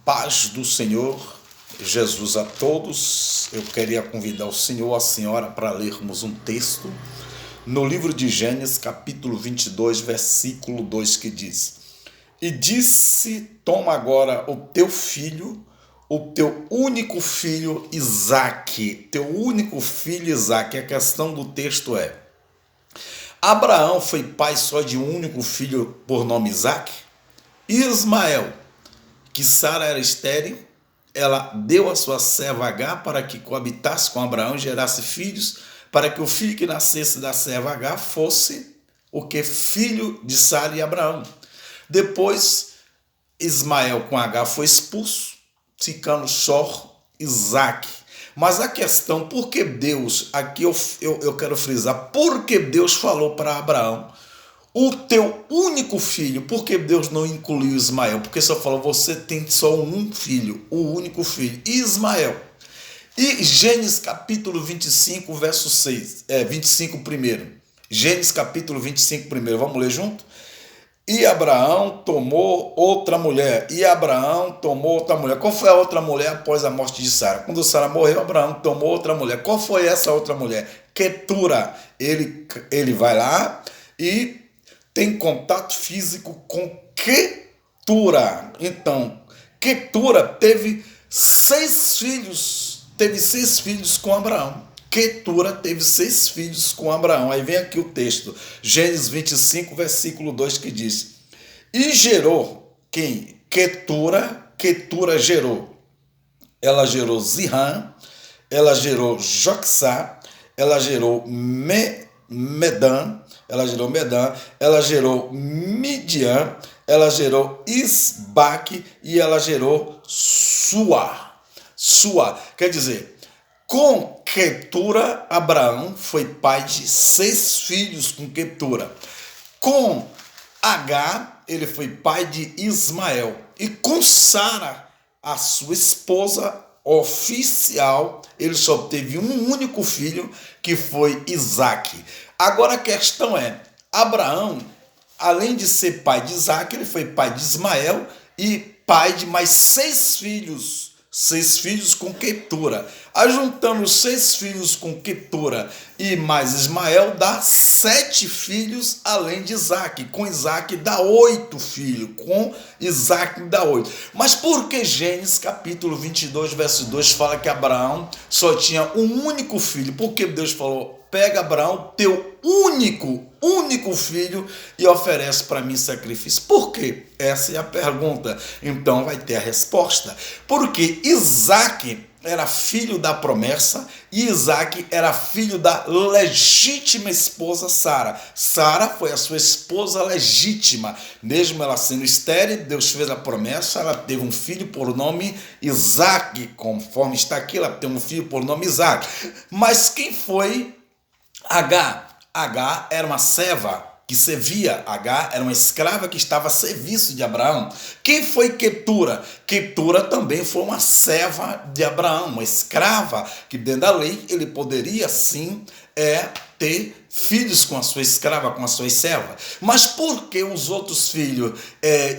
Paz do Senhor Jesus a todos. Eu queria convidar o senhor, a senhora, para lermos um texto no livro de Gênesis, capítulo 22, versículo 2, que diz: E disse, toma agora o teu filho, o teu único filho Isaque. Teu único filho Isaque. A questão do texto é: Abraão foi pai só de um único filho por nome Isaque? Ismael, que Sara era estéril, ela deu a sua serva Agar para que coabitasse com Abraão e gerasse filhos, para que o filho que nascesse da serva Agar fosse o que? Filho de Sara e Abraão. Depois, Ismael com Agar foi expulso, ficando só Isaque. Mas a questão, por que Deus, aqui eu quero frisar, por que Deus falou para Abraão, o teu único filho? Por que Deus não incluiu Ismael? Porque só falou, você tem só um filho, o único filho, Ismael. E Gênesis capítulo 25, verso 6, 25 primeiro. Gênesis capítulo 25 primeiro, vamos ler junto? E Abraão tomou outra mulher. Qual foi a outra mulher após a morte de Sara? Quando Sara morreu, Abraão tomou outra mulher. Qual foi essa outra mulher? Quetura. Ele vai lá e tem contato físico com Quetura. Então, Quetura teve 6 filhos com Abraão. Quetura teve 6 filhos com Abraão. Aí vem aqui o texto, Gênesis 25, versículo 2, que diz: E gerou quem? Quetura gerou. Ela gerou Zirã, ela gerou Joxá, ela gerou Medã, ela gerou Midian, ela gerou Isbaque e ela gerou Suá. Quer dizer, com Quetura, Abraão foi pai de 6 filhos com Quetura. Com Agar, ele foi pai de Ismael. E com Sara, a sua esposa oficial, ele só teve um único filho, que foi Isaque. Agora a questão é, Abraão, além de ser pai de Isaque, ele foi pai de Ismael e pai de mais 6 filhos. 6 filhos com Quetura. Ajuntando os 6 filhos com Quetura e mais Ismael, dá 7 filhos além de Isaque. Com Isaque dá 8 filhos. Com Isaque dá 8. Mas por que Gênesis capítulo 22, verso 2 fala que Abraão só tinha um único filho? Porque Deus falou, pega Abraão, teu único filho, e oferece para mim sacrifício. Por quê? Essa é a pergunta. Então vai ter a resposta. Porque Isaque era filho da promessa e Isaque era filho da legítima esposa Sara. Sara foi a sua esposa legítima. Mesmo ela sendo estéril, Deus fez a promessa, ela teve um filho por nome Isaque. Conforme está aqui, ela tem um filho por nome Isaque. Mas quem foi Agar? Agar era uma serva que servia. Agar era uma escrava que estava a serviço de Abraão. Quem foi Quetura? Quetura também foi uma serva de Abraão, uma escrava, que dentro da lei ele poderia sim ter filhos com a sua escrava, com a sua serva. Mas por que os outros filhos,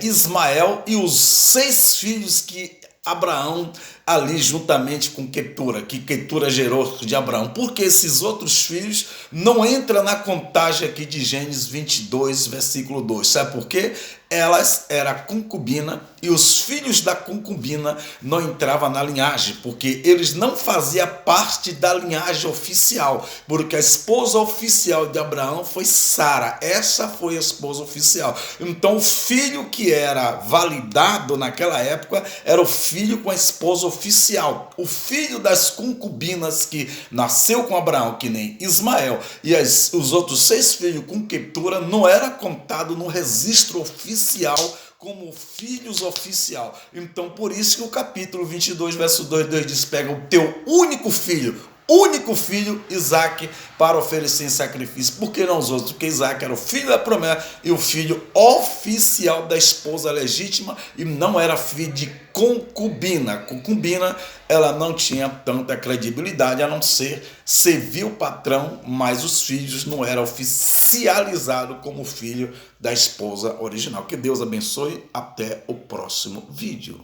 Ismael e os 6 filhos que Abraão ali juntamente com Quetura, que Quetura gerou de Abraão? Porque esses outros filhos não entram na contagem aqui de Gênesis 22, versículo 2. Sabe por quê? Elas eram concubina e os filhos da concubina não entravam na linhagem, porque eles não faziam parte da linhagem oficial, porque a esposa oficial de Abraão foi Sara. Essa foi a esposa oficial. Então o filho que era validado naquela época era o filho com a esposa oficial. O filho das concubinas que nasceu com Abraão, que nem Ismael, e os outros 6 filhos com Quetura, não era contado no registro oficial como filhos oficial. Então por isso que o capítulo 22, verso 2 diz: pega o teu único filho, Isaque, para oferecer em sacrifício. Por que não os outros? Porque Isaque era o filho da promessa e o filho oficial da esposa legítima, e não era filho de concubina. Concubina, ela não tinha tanta credibilidade, a não ser servir o patrão, mas os filhos não eram oficializados como filho da esposa original. Que Deus abençoe. Até o próximo vídeo.